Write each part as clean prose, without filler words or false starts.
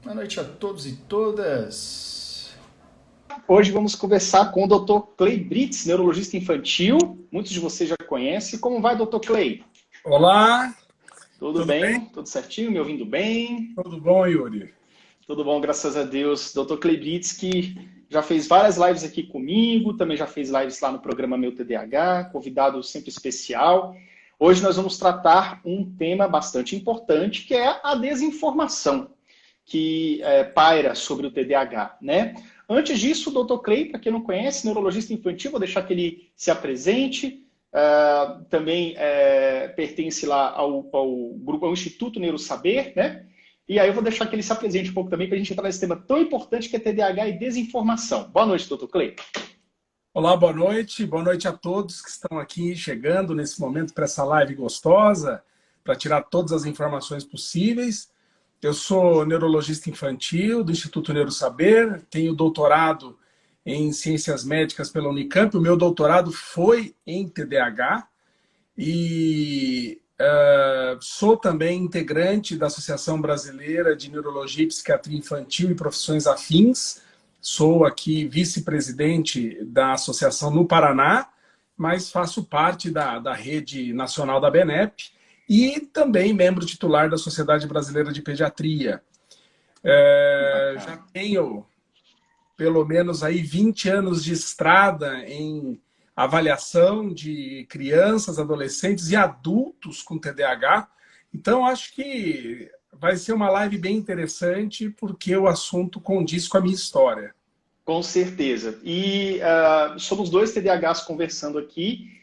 Boa noite a todos e todas. Hoje vamos conversar com o Dr. Clay Britz, neurologista infantil. Muitos de vocês já conhecem. Como vai, Dr. Clay? Olá, Tudo tudo bem? bem? Tudo certinho? Me ouvindo bem? Tudo bom, Yuri? Tudo bom, graças a Deus. Dr. Clay Britz, que já fez várias lives aqui comigo, também já fez lives lá no programa Meu TDAH, convidado sempre especial. Hoje nós vamos tratar um tema bastante importante, que é a desinformação que paira sobre o TDAH, né? Antes disso, o Dr. Clay, para quem não conhece, neurologista infantil, vou deixar que ele se apresente. Também pertence lá ao grupo, ao Instituto Neurosaber, né? E aí eu vou deixar que ele se apresente um pouco também, para a gente entrar nesse tema tão importante que é TDAH e desinformação. Boa noite, Dr. Clay. Olá, boa noite. Boa noite a todos que estão aqui chegando nesse momento para essa live gostosa, para tirar todas as informações possíveis. Eu sou neurologista infantil do Instituto Neurosaber, tenho doutorado em Ciências Médicas pela Unicamp. O meu doutorado foi em TDAH e sou também integrante da Associação Brasileira de Neurologia e Psiquiatria Infantil e Profissões Afins. Sou aqui vice-presidente da associação no Paraná, mas faço parte da rede nacional da BENEP e também membro titular da Sociedade Brasileira de Pediatria. Já tenho pelo menos aí 20 anos de estrada em avaliação de crianças, adolescentes e adultos com TDAH. Então, acho que vai ser uma live bem interessante, porque o assunto condiz com a minha história. Com certeza. E somos dois TDAHs conversando aqui.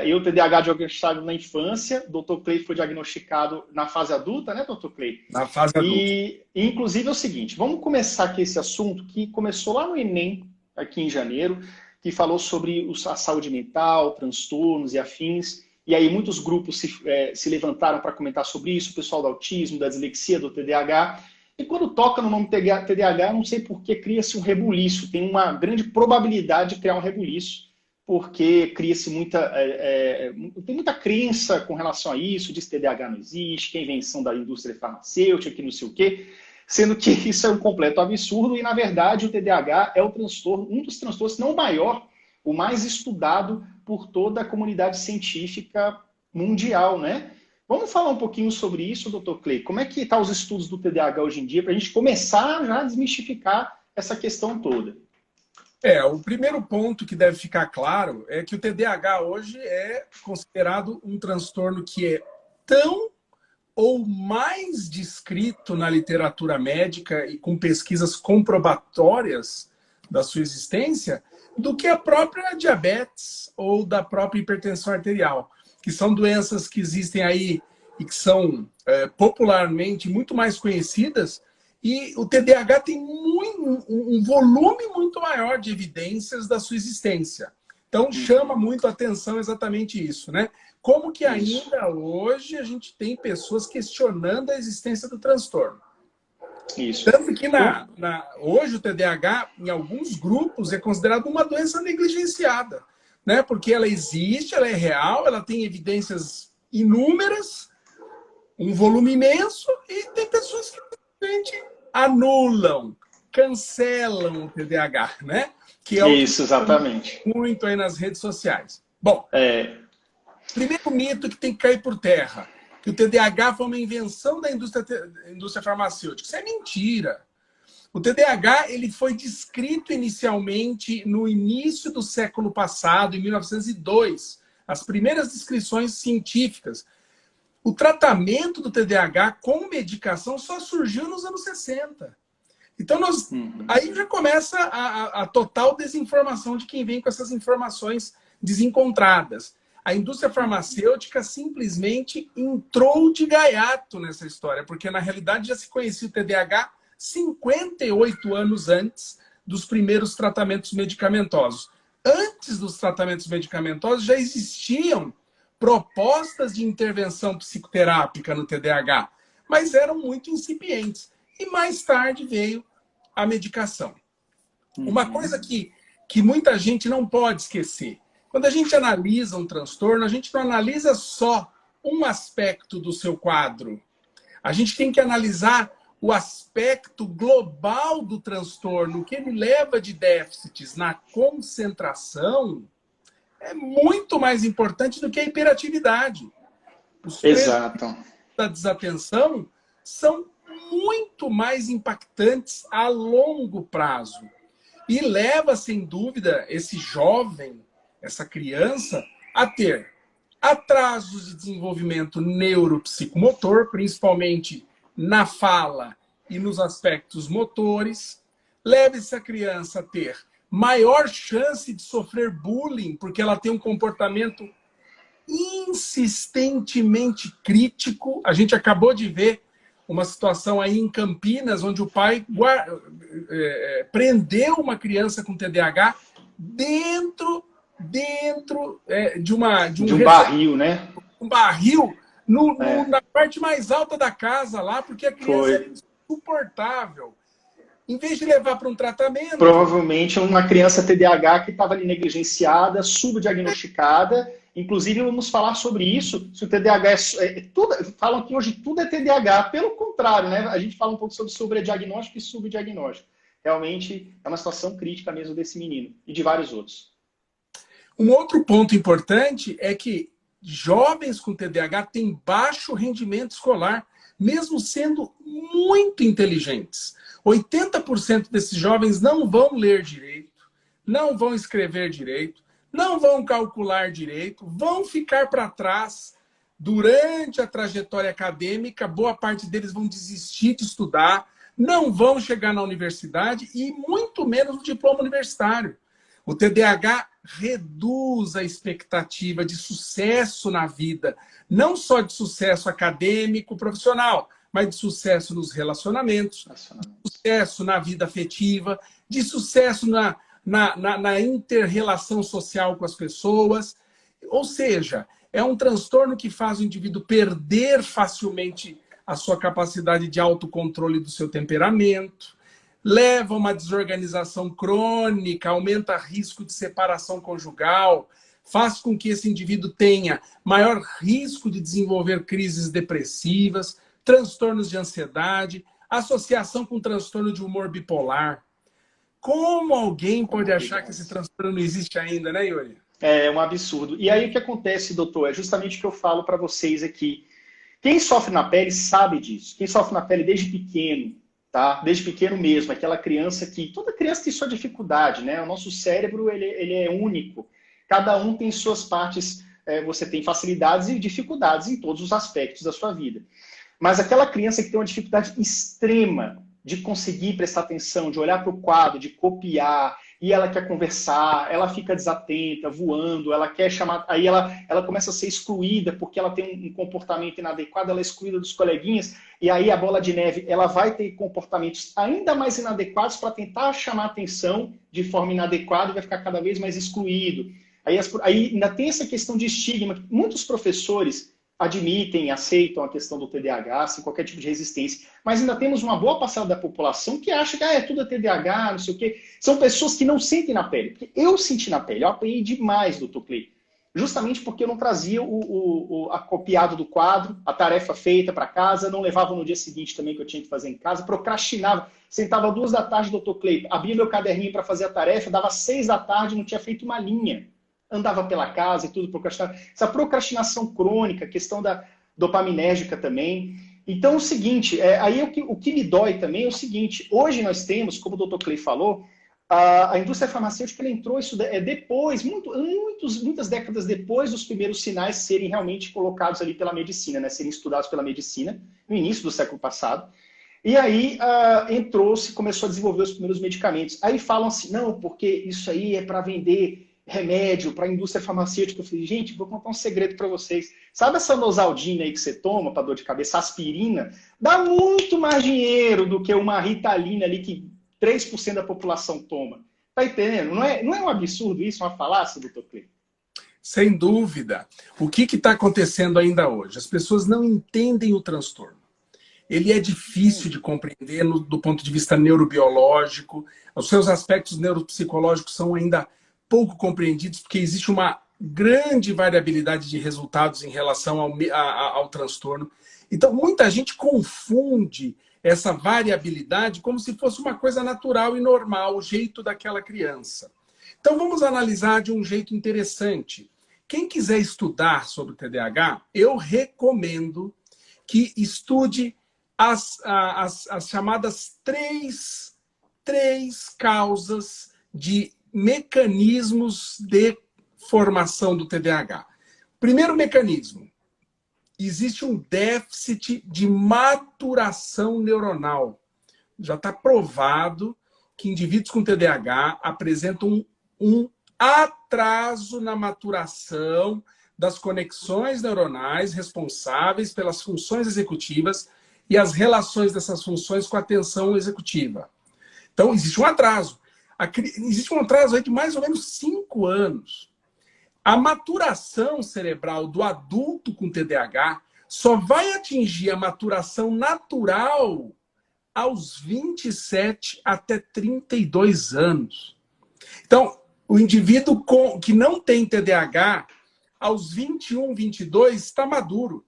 Eu, TDAH diagnosticado na infância, Dr. Clay foi diagnosticado na fase adulta, né, Dr. Clay? Na fase adulta. Inclusive, é o seguinte, vamos começar aqui esse assunto que começou lá no Enem, aqui em janeiro, que falou sobre a saúde mental, transtornos e afins. E aí muitos grupos se levantaram para comentar sobre isso, o pessoal do autismo, da dislexia, do TDAH. E quando toca no nome TDAH, não sei por que cria-se um rebuliço. Tem uma grande probabilidade de criar um rebuliço, porque cria-se tem muita crença com relação a isso, diz que TDAH não existe, que é invenção da indústria farmacêutica, que não sei o quê, sendo que isso é um completo absurdo e, na verdade, o TDAH é um dos transtornos, se não o maior, o mais estudado por toda a comunidade científica mundial, né? Vamos falar um pouquinho sobre isso, Dr. Clay? Como é que estão os estudos do TDAH hoje em dia, para a gente começar já a desmistificar essa questão toda? O primeiro ponto que deve ficar claro é que o TDAH hoje é considerado um transtorno que é tão ou mais descrito na literatura médica e com pesquisas comprobatórias da sua existência do que a própria diabetes ou da própria hipertensão arterial, que são doenças que existem aí e que são popularmente muito mais conhecidas, e o TDAH tem um volume muito maior de evidências da sua existência. Então, chama muito a atenção exatamente isso, né? Como que ainda hoje a gente tem pessoas questionando a existência do transtorno. Isso. Tanto que hoje o TDAH, em alguns grupos, é considerado uma doença negligenciada, né? Porque ela existe, ela é real, ela tem evidências inúmeras, um volume imenso, e tem pessoas que simplesmente anulam, cancelam o TDAH, né? Que é isso, exatamente. Muito aí nas redes sociais. Bom, primeiro mito que tem que cair por terra, que o TDAH foi uma invenção da indústria farmacêutica. Isso é mentira. O TDAH ele foi descrito inicialmente no início do século passado, em 1902. As primeiras descrições científicas. O tratamento do TDAH com medicação só surgiu nos anos 60. Então, aí já começa a total desinformação de quem vem com essas informações desencontradas. A indústria farmacêutica simplesmente entrou de gaiato nessa história, porque na realidade já se conhecia o TDAH 58 anos antes dos primeiros tratamentos medicamentosos. Antes dos tratamentos medicamentosos já existiam propostas de intervenção psicoterápica no TDAH, mas eram muito incipientes. E mais tarde veio a medicação. Uma coisa que muita gente não pode esquecer. Quando a gente analisa um transtorno, a gente não analisa só um aspecto do seu quadro. A gente tem que analisar o aspecto global do transtorno, o que ele leva de déficits na concentração, é muito mais importante do que a hiperatividade. Os Exato. da desatenção são muito mais impactantes a longo prazo. E leva, sem dúvida, esse jovem, essa criança, a ter atrasos de desenvolvimento neuropsicomotor, principalmente na fala e nos aspectos motores. Leva essa criança a ter maior chance de sofrer bullying, porque ela tem um comportamento insistentemente crítico. A gente acabou de ver uma situação aí em Campinas, onde o pai prendeu uma criança com TDAH dentro de um barril, né? Um barril na parte mais alta da casa lá, porque a criança era insuportável. Em vez de levar para um tratamento... Provavelmente uma criança TDAH que estava ali negligenciada, subdiagnosticada. Inclusive, vamos falar sobre isso. Se o TDAH tudo, falam que hoje tudo é TDAH. Pelo contrário, né? A gente fala um pouco sobre sobrediagnóstico e subdiagnóstico. Realmente é uma situação crítica mesmo desse menino e de vários outros. Um outro ponto importante é que jovens com TDAH têm baixo rendimento escolar, mesmo sendo muito inteligentes. 80% desses jovens não vão ler direito, não vão escrever direito, não vão calcular direito, vão ficar para trás durante a trajetória acadêmica, boa parte deles vão desistir de estudar, não vão chegar na universidade e muito menos no diploma universitário. O TDAH reduz a expectativa de sucesso na vida, não só de sucesso acadêmico, profissional, mas de sucesso nos relacionamentos, de sucesso na vida afetiva, de sucesso na inter-relação social com as pessoas. Ou seja, é um transtorno que faz o indivíduo perder facilmente a sua capacidade de autocontrole do seu temperamento, leva a uma desorganização crônica, aumenta o risco de separação conjugal, faz com que esse indivíduo tenha maior risco de desenvolver crises depressivas, transtornos de ansiedade, associação com transtorno de humor bipolar. Como alguém pode achar que esse transtorno não existe ainda, né, Yuri? É um absurdo. E aí o que acontece, doutor, é justamente o que eu falo para vocês aqui. Quem sofre na pele sabe disso. Quem sofre na pele desde pequeno, tá? Desde pequeno mesmo, aquela criança que... Toda criança tem sua dificuldade, né? O nosso cérebro, ele é único. Cada um tem suas partes, você tem facilidades e dificuldades em todos os aspectos da sua vida. Mas aquela criança que tem uma dificuldade extrema de conseguir prestar atenção, de olhar para o quadro, de copiar, e ela quer conversar, ela fica desatenta, voando, ela quer chamar... Aí ela começa a ser excluída porque ela tem um comportamento inadequado, ela é excluída dos coleguinhas, e aí a bola de neve, ela vai ter comportamentos ainda mais inadequados para tentar chamar atenção de forma inadequada e vai ficar cada vez mais excluído. Aí ainda tem essa questão de estigma. Muitos professores admitem, aceitam a questão do TDAH, sem qualquer tipo de resistência. Mas ainda temos uma boa parcela da população que acha que tudo é TDAH, não sei o quê. São pessoas que não sentem na pele. Porque eu senti na pele, eu apanhei demais, doutor Clay. Justamente porque eu não trazia a copiado do quadro, a tarefa feita para casa, não levava no dia seguinte também que eu tinha que fazer em casa, procrastinava. Sentava 2 da tarde, doutor Clay, abria meu caderninho para fazer a tarefa, dava 6 da tarde, não tinha feito uma linha. Andava pela casa e tudo, procrastinava. Essa procrastinação crônica, questão da dopaminérgica também. Então, é o seguinte, aí o que me dói também é o seguinte, hoje nós temos, como o Dr. Clay falou, a indústria farmacêutica ela entrou isso depois, muitas décadas depois dos primeiros sinais serem realmente colocados ali pela medicina, né, serem estudados pela medicina, no início do século passado. E aí começou a desenvolver os primeiros medicamentos. Aí falam assim, não, porque isso aí é para vender remédio para a indústria farmacêutica. Eu falei, gente, vou contar um segredo para vocês. Sabe essa Nosaldina aí que você toma para dor de cabeça, aspirina? Dá muito mais dinheiro do que uma Ritalina ali que 3% da população toma. Tá entendendo? Não é um absurdo isso, uma falácia, doutor Clay? Sem dúvida. O que está acontecendo ainda hoje? As pessoas não entendem o transtorno. Ele é difícil de compreender do ponto de vista neurobiológico. Os seus aspectos neuropsicológicos são ainda pouco compreendidos, porque existe uma grande variabilidade de resultados em relação ao transtorno. Então, muita gente confunde essa variabilidade como se fosse uma coisa natural e normal, o jeito daquela criança. Então vamos analisar de um jeito interessante. Quem quiser estudar sobre o TDAH, eu recomendo que estude as chamadas três causas de mecanismos de formação do TDAH. Primeiro mecanismo, existe um déficit de maturação neuronal. Já está provado que indivíduos com TDAH apresentam um atraso na maturação das conexões neuronais responsáveis pelas funções executivas e as relações dessas funções com a atenção executiva. Então, existe um atraso. Existe um atraso aí de mais ou menos 5 anos. A maturação cerebral do adulto com TDAH só vai atingir a maturação natural aos 27 até 32 anos. Então, o indivíduo que não tem TDAH, aos 21, 22, está maduro.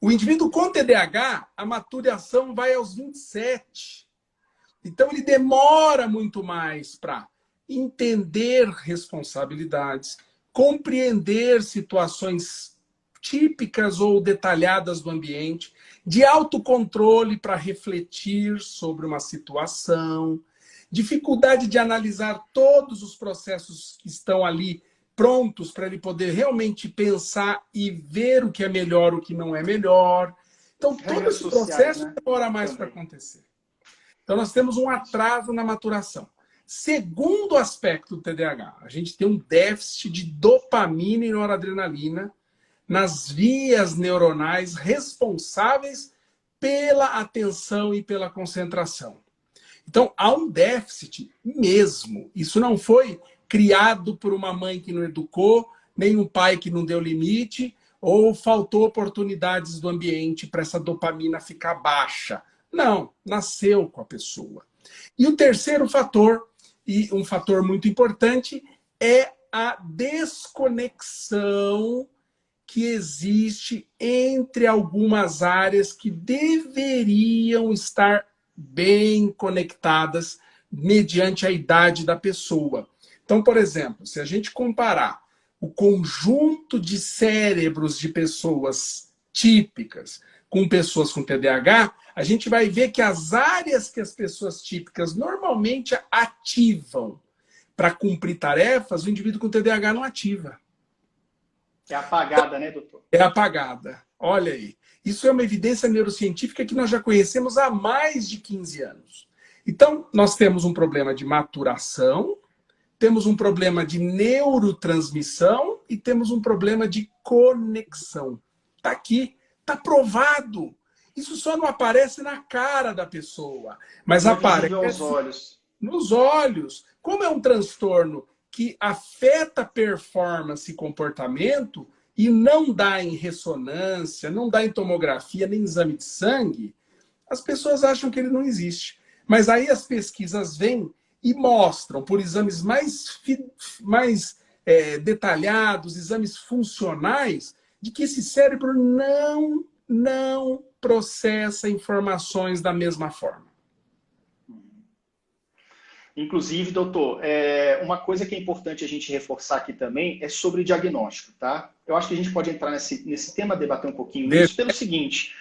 O indivíduo com TDAH, a maturação vai aos 27. Então, ele demora muito mais para entender responsabilidades, compreender situações típicas ou detalhadas do ambiente, de autocontrole para refletir sobre uma situação, dificuldade de analisar todos os processos que estão ali prontos para ele poder realmente pensar e ver o que é melhor, o que não é melhor. Então, todo esse processo demora mais para acontecer. Então, nós temos um atraso na maturação. Segundo aspecto do TDAH, a gente tem um déficit de dopamina e noradrenalina nas vias neuronais responsáveis pela atenção e pela concentração. Então, há um déficit mesmo. Isso não foi criado por uma mãe que não educou, nem um pai que não deu limite, ou faltou oportunidades do ambiente para essa dopamina ficar baixa. Não, nasceu com a pessoa. E o terceiro fator, e um fator muito importante, é a desconexão que existe entre algumas áreas que deveriam estar bem conectadas mediante a idade da pessoa. Então, por exemplo, se a gente comparar o conjunto de cérebros de pessoas típicas com pessoas com TDAH, a gente vai ver que as áreas que as pessoas típicas normalmente ativam para cumprir tarefas, o indivíduo com TDAH não ativa. É apagada, né, doutor? É apagada. Olha aí. Isso é uma evidência neurocientífica que nós já conhecemos há mais de 15 anos. Então, nós temos um problema de maturação, temos um problema de neurotransmissão e temos um problema de conexão. Está aqui, está provado. Isso só não aparece na cara da pessoa, mas aparece aos olhos. Nos olhos. Como é um transtorno que afeta performance e comportamento e não dá em ressonância, não dá em tomografia, nem em exame de sangue, as pessoas acham que ele não existe. Mas aí as pesquisas vêm e mostram, por exames mais detalhados, exames funcionais, de que esse cérebro não processa informações da mesma forma. Inclusive, doutor, uma coisa que é importante a gente reforçar aqui também é sobre diagnóstico, tá? Eu acho que a gente pode entrar nesse tema, debater um pouquinho nisso, pelo seguinte: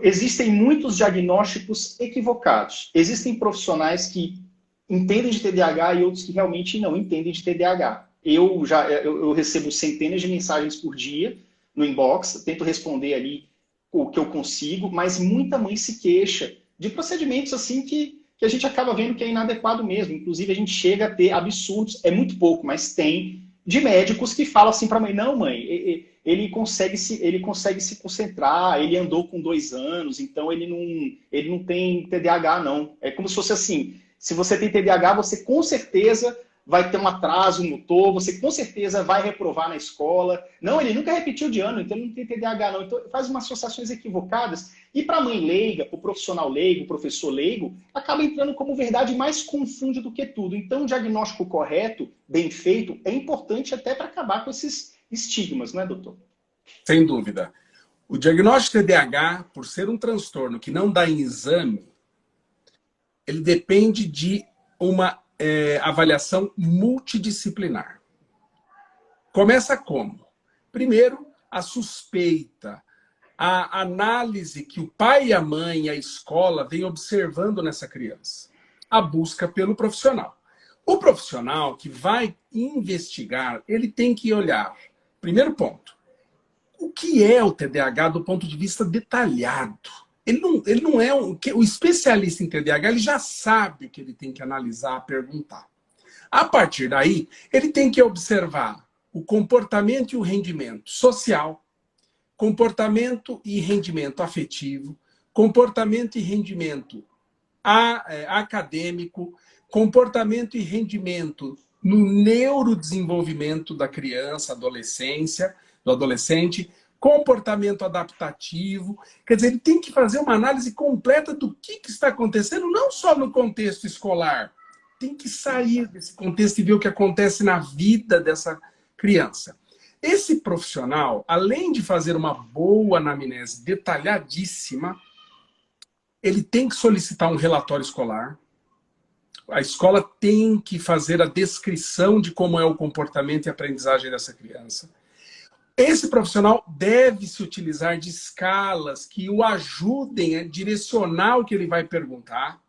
existem muitos diagnósticos equivocados. Existem profissionais que entendem de TDAH e outros que realmente não entendem de TDAH. Eu recebo centenas de mensagens por dia no inbox, tento responder ali o que eu consigo, mas muita mãe se queixa de procedimentos assim que a gente acaba vendo que é inadequado mesmo. Inclusive, a gente chega a ter absurdos, é muito pouco, mas tem, de médicos que falam assim para a mãe: não, mãe, ele consegue se concentrar, ele andou com 2 anos, então ele não tem TDAH, não. É como se fosse assim: se você tem TDAH, você com certeza vai ter um atraso motor, você com certeza vai reprovar na escola. Não, ele nunca repetiu de ano, então ele não tem TDAH, não. Então faz umas associações equivocadas. E para a mãe leiga, para o profissional leigo, professor leigo, acaba entrando como verdade, mais confunde do que tudo. Então o diagnóstico correto, bem feito, é importante até para acabar com esses estigmas, não é, doutor? Sem dúvida. O diagnóstico de TDAH, por ser um transtorno que não dá em exame, ele depende de uma avaliação multidisciplinar. Começa como? Primeiro, a suspeita, a análise que o pai e a mãe e a escola vêm observando nessa criança. A busca pelo profissional. O profissional que vai investigar, ele tem que olhar, primeiro ponto, o que é o TDAH do ponto de vista detalhado. Ele não é o especialista em TDAH, ele já sabe o que ele tem que analisar, perguntar. A partir daí, ele tem que observar o comportamento e o rendimento social, comportamento e rendimento afetivo, comportamento e rendimento acadêmico, comportamento e rendimento no neurodesenvolvimento da criança, do adolescente, comportamento adaptativo. Quer dizer, ele tem que fazer uma análise completa do que está acontecendo, não só no contexto escolar. Tem que sair desse contexto e ver o que acontece na vida dessa criança. Esse profissional, além de fazer uma boa anamnese detalhadíssima, ele tem que solicitar um relatório escolar. A escola tem que fazer a descrição de como é o comportamento e a aprendizagem dessa criança. Esse profissional deve se utilizar de escalas que o ajudem a direcionar o que ele vai perguntar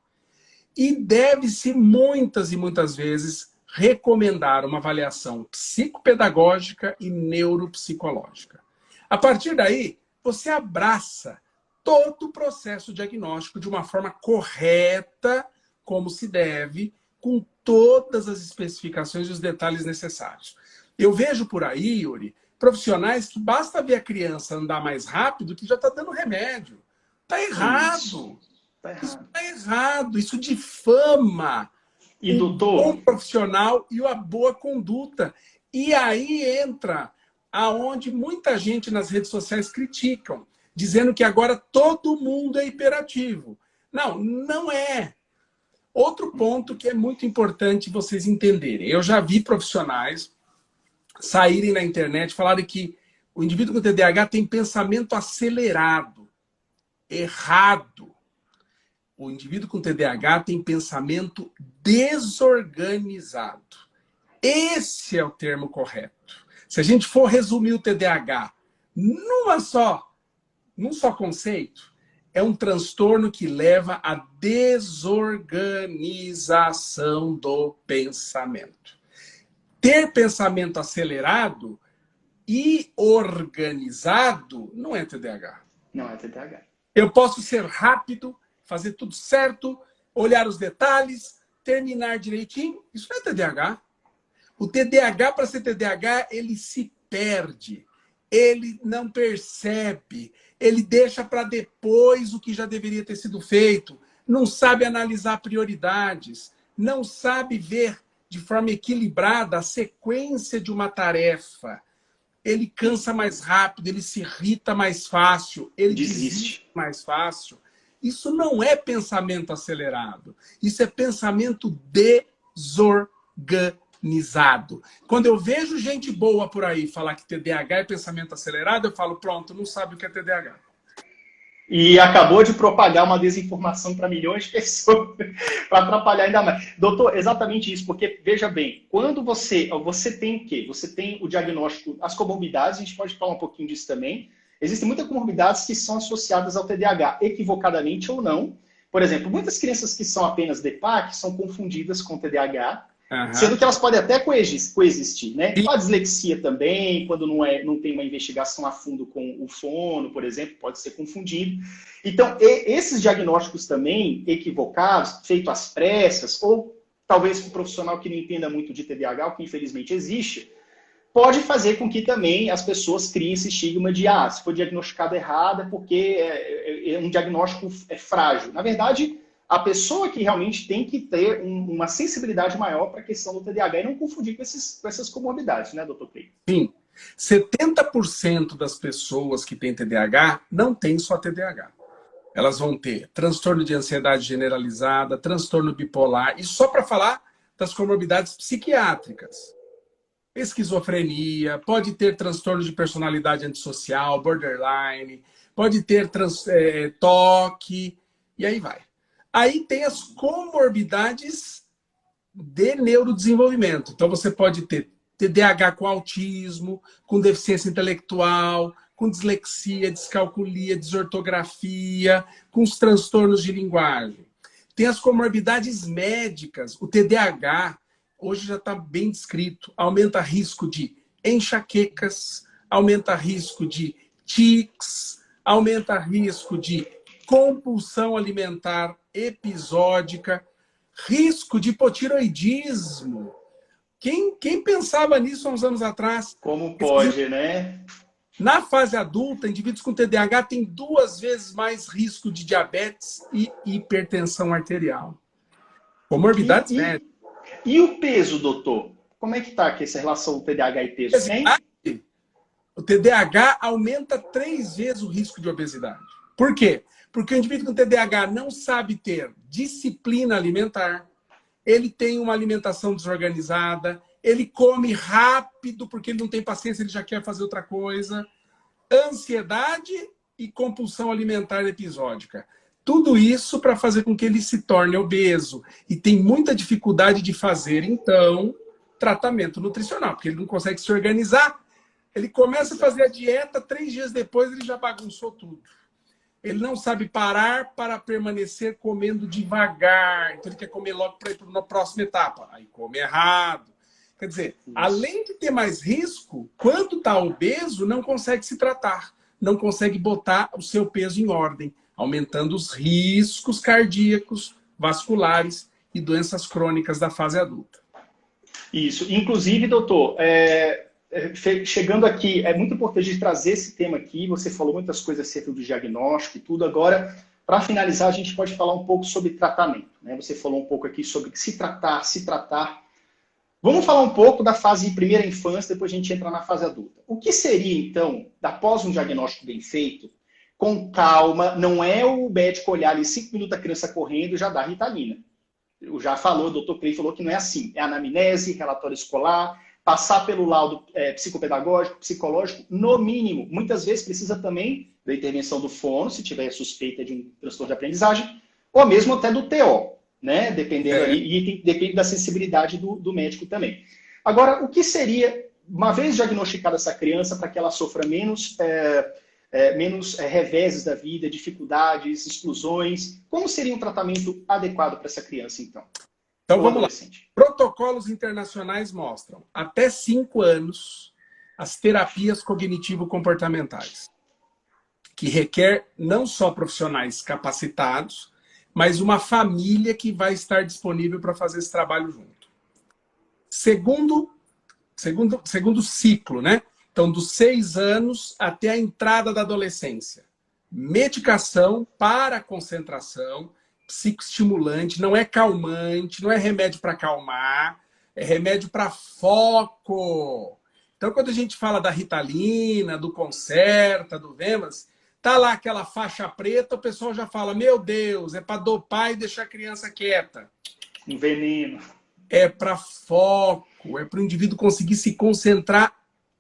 e deve-se muitas e muitas vezes recomendar uma avaliação psicopedagógica e neuropsicológica. A partir daí, você abraça todo o processo diagnóstico de uma forma correta, como se deve, com todas as especificações e os detalhes necessários. Eu vejo por aí, Yuri, profissionais que basta ver a criança andar mais rápido que já está dando remédio. Está errado. Isso está errado. Isso difama e, doutor, o bom profissional e a boa conduta. E aí entra aonde muita gente nas redes sociais criticam, dizendo que agora todo mundo é hiperativo. Não, não é. Outro ponto que é muito importante vocês entenderem. Eu já vi profissionais saírem na internet e falarem que o indivíduo com TDAH tem pensamento acelerado. Errado. O indivíduo com TDAH tem pensamento desorganizado. Esse é o termo correto. Se a gente for resumir o TDAH num só conceito, é um transtorno que leva à desorganização do pensamento. Ter pensamento acelerado e organizado não é TDAH. Não é TDAH. Eu posso ser rápido, fazer tudo certo, olhar os detalhes, terminar direitinho. Isso não é TDAH. O TDAH, para ser TDAH, ele se perde. Ele não percebe. Ele deixa para depois o que já deveria ter sido feito. Não sabe analisar prioridades. Não sabe ver de forma equilibrada a sequência de uma tarefa. Ele cansa mais rápido, ele se irrita mais fácil, ele desiste mais fácil. Isso não é pensamento acelerado. Isso é pensamento desorganizado. Quando eu vejo gente boa por aí falar que TDAH é pensamento acelerado, eu falo, pronto, não sabe o que é TDAH. E acabou de propagar uma desinformação para milhões de pessoas, para atrapalhar ainda mais. Doutor, exatamente isso, porque, veja bem, quando você tem o quê? Você tem o diagnóstico, as comorbidades, a gente pode falar um pouquinho disso também. Existem muitas comorbidades que são associadas ao TDAH, equivocadamente ou não. Por exemplo, muitas crianças que são apenas DEPAC são confundidas com TDAH, sendo que elas podem até coexistir, né? A dislexia também, quando não tem uma investigação a fundo com o fono, por exemplo, pode ser confundido. Então, esses diagnósticos também equivocados, feitos às pressas, ou talvez com um profissional que não entenda muito de TDAH, o que infelizmente existe, pode fazer com que também as pessoas criem esse estigma de se foi diagnosticado errado é porque é um diagnóstico frágil. Na verdade, a pessoa que realmente tem que ter uma sensibilidade maior para a questão do TDAH e não confundir com essas comorbidades, né, doutor Cleiton? Sim. 70% das pessoas que têm TDAH não têm só TDAH. Elas vão ter transtorno de ansiedade generalizada, transtorno bipolar, e só para falar das comorbidades psiquiátricas. esquizofrenia, pode ter transtorno de personalidade antissocial, borderline, pode ter toque, e aí vai. Aí tem as comorbidades de neurodesenvolvimento. Então você pode ter TDAH com autismo, com deficiência intelectual, com dislexia, descalculia, desortografia, com os transtornos de linguagem. Tem as comorbidades médicas, o TDAH, hoje já está bem descrito, aumenta risco de enxaquecas, aumenta risco de tics, aumenta risco de compulsão alimentar episódica, risco de hipotiroidismo. Quem pensava nisso há uns anos atrás? Como pode, né? Na fase adulta, indivíduos com TDAH têm 2 vezes mais risco de diabetes e hipertensão arterial. Comorbidades médicas. E o peso, doutor? Como é que está aqui essa relação do TDAH e peso? Hein? O TDAH aumenta 3 vezes o risco de obesidade. Por quê? Porque o indivíduo com TDAH não sabe ter disciplina alimentar, ele tem uma alimentação desorganizada, ele come rápido porque ele não tem paciência, ele já quer fazer outra coisa, ansiedade e compulsão alimentar episódica. Tudo isso para fazer com que ele se torne obeso. E tem muita dificuldade de fazer, então, tratamento nutricional, porque ele não consegue se organizar. Ele começa a fazer a dieta, 3 dias depois ele já bagunçou tudo. Ele não sabe parar para permanecer comendo devagar. Então ele quer comer logo para ir para a próxima etapa. Aí come errado. Quer dizer, além de ter mais risco, quando está obeso, não consegue se tratar. Não consegue botar o seu peso em ordem, aumentando os riscos cardíacos, vasculares e doenças crônicas da fase adulta. Isso. Inclusive, doutor, chegando aqui, é muito importante trazer esse tema aqui. Você falou muitas coisas acerca do diagnóstico e tudo. Agora, para finalizar, a gente pode falar um pouco sobre tratamento, né? Você falou um pouco aqui sobre se tratar. Vamos falar um pouco da fase de primeira infância, depois a gente entra na fase adulta. O que seria, então, após um diagnóstico bem feito, com calma, não é o médico olhar ali 5 minutos a criança correndo e já dá Ritalina. Eu já falou, o doutor Clay falou que não é assim. É anamnese, relatório escolar, passar pelo laudo psicopedagógico, psicológico, no mínimo. Muitas vezes precisa também da intervenção do fono, se tiver suspeita de um transtorno de aprendizagem, ou mesmo até do TO, né? Dependendo ali, e depende da sensibilidade do médico também. Agora, o que seria, uma vez diagnosticada essa criança, para que ela sofra menos reveses da vida, dificuldades, exclusões, como seria um tratamento adequado para essa criança, então? Então vamos lá. Protocolos internacionais mostram até 5 anos as terapias cognitivo-comportamentais, que requer não só profissionais capacitados, mas uma família que vai estar disponível para fazer esse trabalho junto. Segundo ciclo, né? Então, dos 6 anos até a entrada da adolescência. Medicação para concentração, psicoestimulante, não é calmante, não é remédio para acalmar, é remédio para foco. Então, quando a gente fala da Ritalina, do Concerta, do Vemas, tá lá aquela faixa preta, o pessoal já fala, meu Deus, é para dopar e deixar a criança quieta. Um veneno. É para foco, é para o indivíduo conseguir se concentrar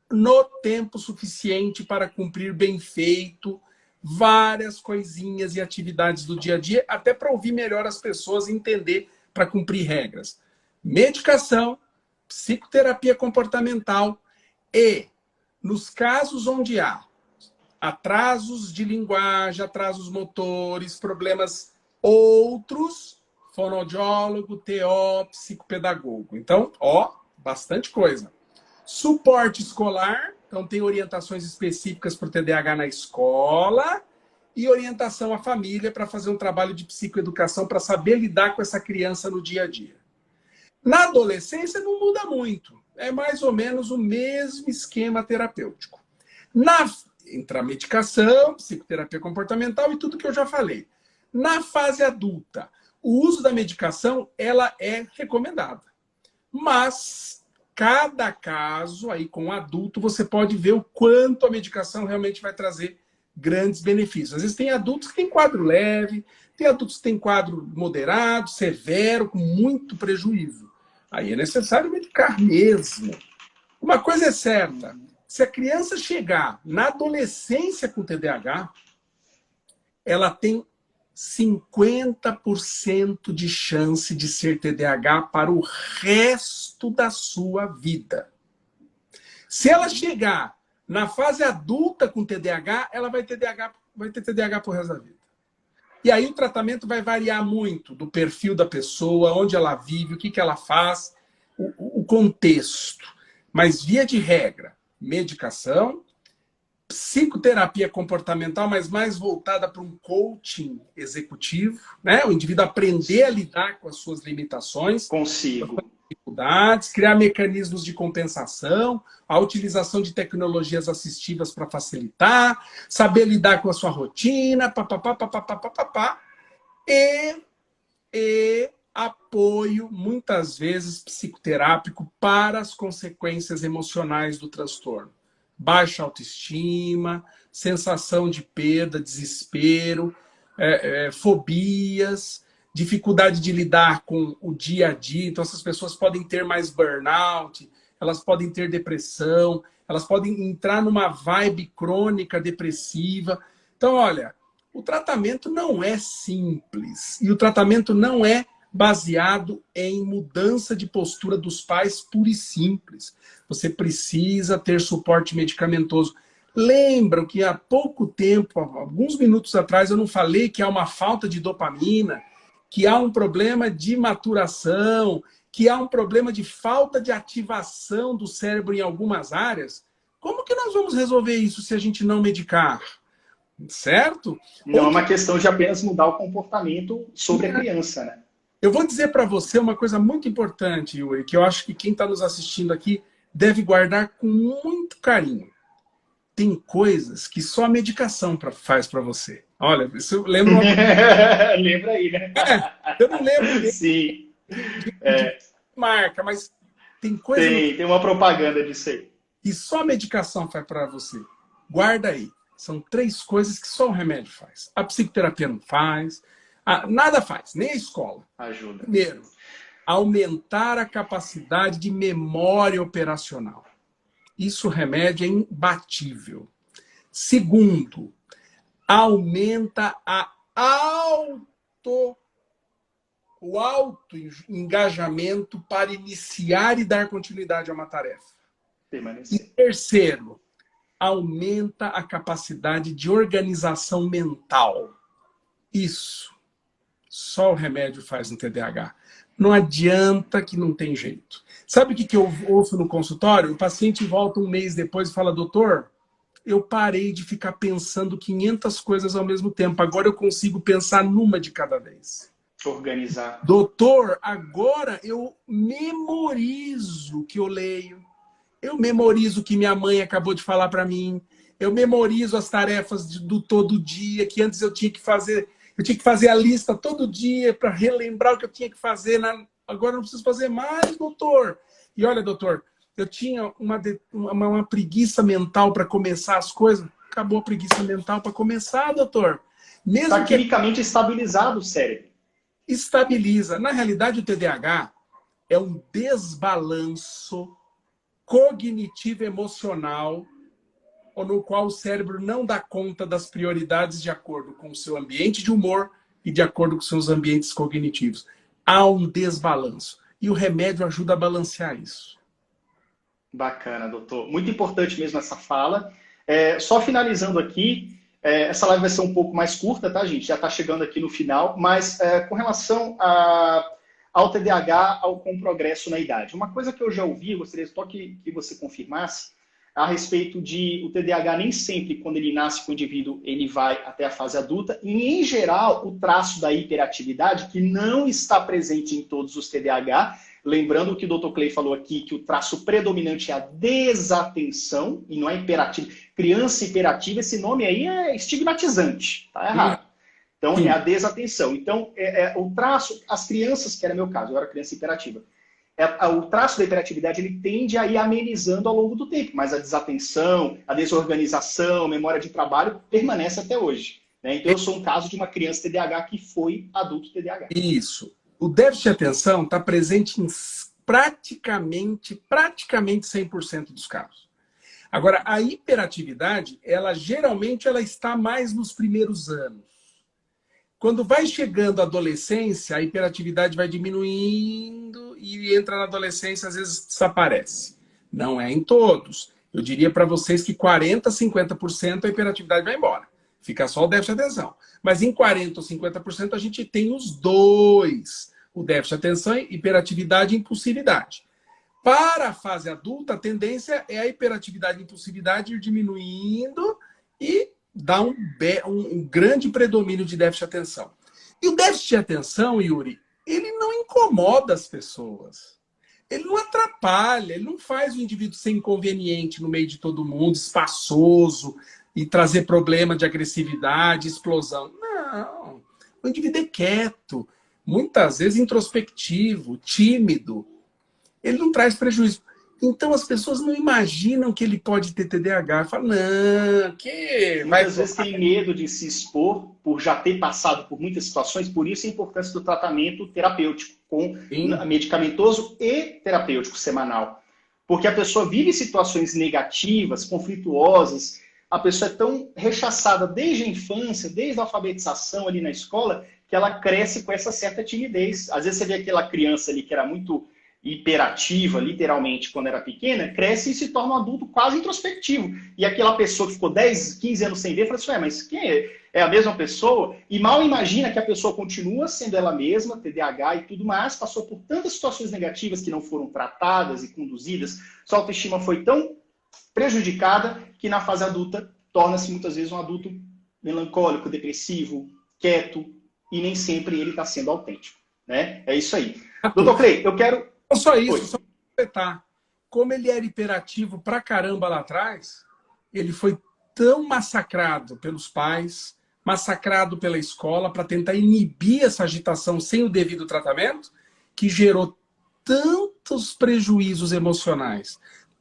no tempo suficiente para cumprir bem feito várias coisinhas e atividades do dia a dia, até para ouvir melhor as pessoas e entender para cumprir regras. Medicação, psicoterapia comportamental e, nos casos onde há atrasos de linguagem, atrasos motores, problemas outros, fonoaudiólogo, TO, psicopedagogo. Então, bastante coisa. Suporte escolar, então tem orientações específicas para o TDAH na escola e orientação à família para fazer um trabalho de psicoeducação para saber lidar com essa criança no dia a dia. Na adolescência não muda muito, é mais ou menos o mesmo esquema terapêutico. Entra a medicação, psicoterapia comportamental e tudo que eu já falei. Na fase adulta, o uso da medicação ela é recomendada, mas cada caso, aí com o adulto, você pode ver o quanto a medicação realmente vai trazer grandes benefícios. Às vezes tem adultos que têm quadro leve, tem adultos que têm quadro moderado, severo, com muito prejuízo. Aí é necessário medicar mesmo. Uma coisa é certa, se a criança chegar na adolescência com TDAH, ela tem 50% de chance de ser TDAH para o resto da sua vida. Se ela chegar na fase adulta com TDAH, ela vai ter TDAH pro resto da vida. E aí o tratamento vai variar muito do perfil da pessoa, onde ela vive, o que ela faz, o contexto. Mas, via de regra, medicação, psicoterapia comportamental, mas mais voltada para um coaching executivo, né? O indivíduo aprender a lidar com as suas limitações. Consigo. Dificuldades, criar mecanismos de compensação, a utilização de tecnologias assistivas para facilitar, saber lidar com a sua rotina, e apoio, muitas vezes, psicoterápico para as consequências emocionais do transtorno. Baixa autoestima, sensação de perda, desespero, fobias, dificuldade de lidar com o dia a dia. Então, essas pessoas podem ter mais burnout, elas podem ter depressão, elas podem entrar numa vibe crônica depressiva. Então, olha, o tratamento não é simples. E o tratamento não é baseado em mudança de postura dos pais pura e simples. Você precisa ter suporte medicamentoso. Lembram que há pouco tempo, alguns minutos atrás, eu não falei que há uma falta de dopamina, que há um problema de maturação, que há um problema de falta de ativação do cérebro em algumas áreas? Como que nós vamos resolver isso se a gente não medicar? Certo? Não é uma questão de apenas mudar o comportamento sobre a criança, né? Eu vou dizer para você uma coisa muito importante, Yuri, que eu acho que quem está nos assistindo aqui deve guardar com muito carinho. Tem coisas que só a medicação faz para você. Olha, isso eu lembro uma coisa. Lembra aí, né? Eu não lembro Sim. de marca, mas tem coisa... Tem uma propaganda disso aí. Que só a medicação faz para você. Guarda aí. São 3 coisas que só o remédio faz. A psicoterapia não faz. Nada faz, nem a escola. Ajuda. Primeiro, aumentar a capacidade de memória operacional. Isso o remédio é imbatível. Segundo, aumenta o alto engajamento para iniciar e dar continuidade a uma tarefa. E terceiro, aumenta a capacidade de organização mental. Isso só o remédio faz no TDAH. Não adianta que não tem jeito. Sabe o que eu ouço no consultório? O paciente volta um mês depois e fala: doutor, eu parei de ficar pensando 500 coisas ao mesmo tempo. Agora eu consigo pensar numa de cada vez. Organizar. Doutor, agora eu memorizo o que eu leio. Eu memorizo o que minha mãe acabou de falar para mim. Eu memorizo as tarefas do todo dia, que antes eu tinha que fazer. Eu tinha que fazer a lista todo dia para relembrar o que eu tinha que fazer. Agora eu não preciso fazer mais, doutor. E olha, doutor, eu tinha uma preguiça mental para começar as coisas. Acabou a preguiça mental para começar, doutor. Está quimicamente estabilizado o cérebro. Estabiliza. Na realidade, o TDAH é um desbalanço cognitivo emocional, no qual o cérebro não dá conta das prioridades de acordo com o seu ambiente de humor e de acordo com seus ambientes cognitivos. Há um desbalanço. E o remédio ajuda a balancear isso. Bacana, doutor. Muito importante mesmo essa fala. Só finalizando aqui, essa live vai ser um pouco mais curta, tá, gente? Já está chegando aqui no final, mas com relação ao TDAH, com progresso na idade. Uma coisa que eu já ouvi, eu gostaria só que você confirmasse, a respeito de o TDAH nem sempre, quando ele nasce com o indivíduo, ele vai até a fase adulta. E, em geral, o traço da hiperatividade, que não está presente em todos os TDAH, lembrando que o Dr. Clay falou aqui, que o traço predominante é a desatenção, e não é hiperativo. Criança hiperativa, esse nome aí é estigmatizante, tá errado. Então, é a desatenção. Então, o traço, as crianças, que era meu caso, eu era criança hiperativa, o traço da hiperatividade ele tende a ir amenizando ao longo do tempo, mas a desatenção, a desorganização, a memória de trabalho permanece até hoje. Né? Então, eu sou um caso de uma criança TDAH que foi adulto TDAH. Isso. O déficit de atenção está presente em praticamente 100% dos casos. Agora, a hiperatividade, geralmente ela está mais nos primeiros anos. Quando vai chegando a adolescência, a hiperatividade vai diminuindo e entra na adolescência, às vezes desaparece. Não é em todos. Eu diria para vocês que 40%, 50% a hiperatividade vai embora. Fica só o déficit de atenção. Mas em 40% ou 50% a gente tem os dois. O déficit de atenção, hiperatividade e impulsividade. Para a fase adulta, a tendência é a hiperatividade e impulsividade ir diminuindo e dar um grande predomínio de déficit de atenção. E o déficit de atenção, Yuri, ele não incomoda as pessoas. Ele não atrapalha, ele não faz o indivíduo ser inconveniente no meio de todo mundo, espaçoso, e trazer problema de agressividade, explosão. Não. O indivíduo é quieto, muitas vezes introspectivo, tímido. Ele não traz prejuízo. Então as pessoas não imaginam que ele pode ter TDAH. Falam, não, que... Muitas vezes tem medo de se expor por já ter passado por muitas situações, por isso a importância do tratamento terapêutico, com medicamentoso e terapêutico semanal. Porque a pessoa vive situações negativas, conflituosas, a pessoa é tão rechaçada desde a infância, desde a alfabetização ali na escola, que ela cresce com essa certa timidez. Às vezes você vê aquela criança ali que era muito hiperativa, literalmente, quando era pequena, cresce e se torna um adulto quase introspectivo. E aquela pessoa que ficou 10, 15 anos sem ver, fala assim, mas quem é? É a mesma pessoa? E mal imagina que a pessoa continua sendo ela mesma, TDAH e tudo mais, passou por tantas situações negativas que não foram tratadas e conduzidas, sua autoestima foi tão prejudicada que na fase adulta torna-se muitas vezes um adulto melancólico, depressivo, quieto, e nem sempre ele está sendo autêntico. Né? É isso aí. Doutor Clay, eu quero... Não só isso, só para completar. Como ele era hiperativo pra caramba lá atrás, ele foi tão massacrado pelos pais, massacrado pela escola, para tentar inibir essa agitação sem o devido tratamento, que gerou tantos prejuízos emocionais,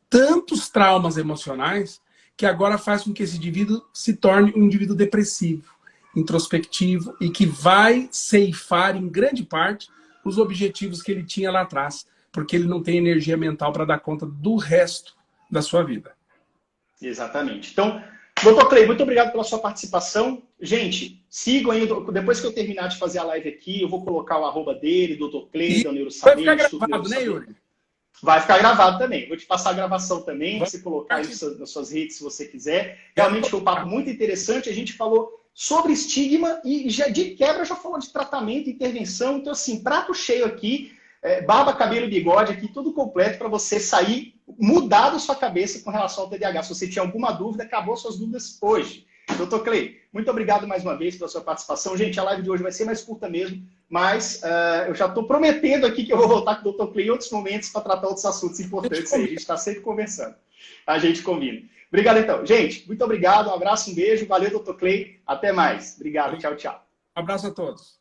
tantos traumas emocionais, que agora faz com que esse indivíduo se torne um indivíduo depressivo, introspectivo, e que vai ceifar, em grande parte, os objetivos que ele tinha lá atrás, porque ele não tem energia mental para dar conta do resto da sua vida. Exatamente. Então, doutor Clay, muito obrigado pela sua participação. Gente, sigam aí, depois que eu terminar de fazer a live aqui, eu vou colocar o @, dele, doutor Clay, da Neurosaber. Vai ficar gravado, né, Yuri? Vai ficar gravado também. Vou te passar a gravação também, você colocar aí nas suas redes se você quiser. Realmente foi um papo muito interessante. A gente falou sobre estigma e já de quebra já falou de tratamento, intervenção. Então, assim, prato cheio aqui, barba, cabelo e bigode aqui, tudo completo para você sair mudado a sua cabeça com relação ao TDAH. Se você tinha alguma dúvida, acabou suas dúvidas hoje. Doutor Clay, muito obrigado mais uma vez pela sua participação. Gente, a live de hoje vai ser mais curta mesmo, mas eu já estou prometendo aqui que eu vou voltar com o Dr. Clay em outros momentos para tratar outros assuntos importantes aí. A gente está sempre conversando. A gente combina. Obrigado, então. Gente, muito obrigado. Um abraço, um beijo. Valeu, Dr. Clay. Até mais. Obrigado. Tchau, tchau. Um abraço a todos.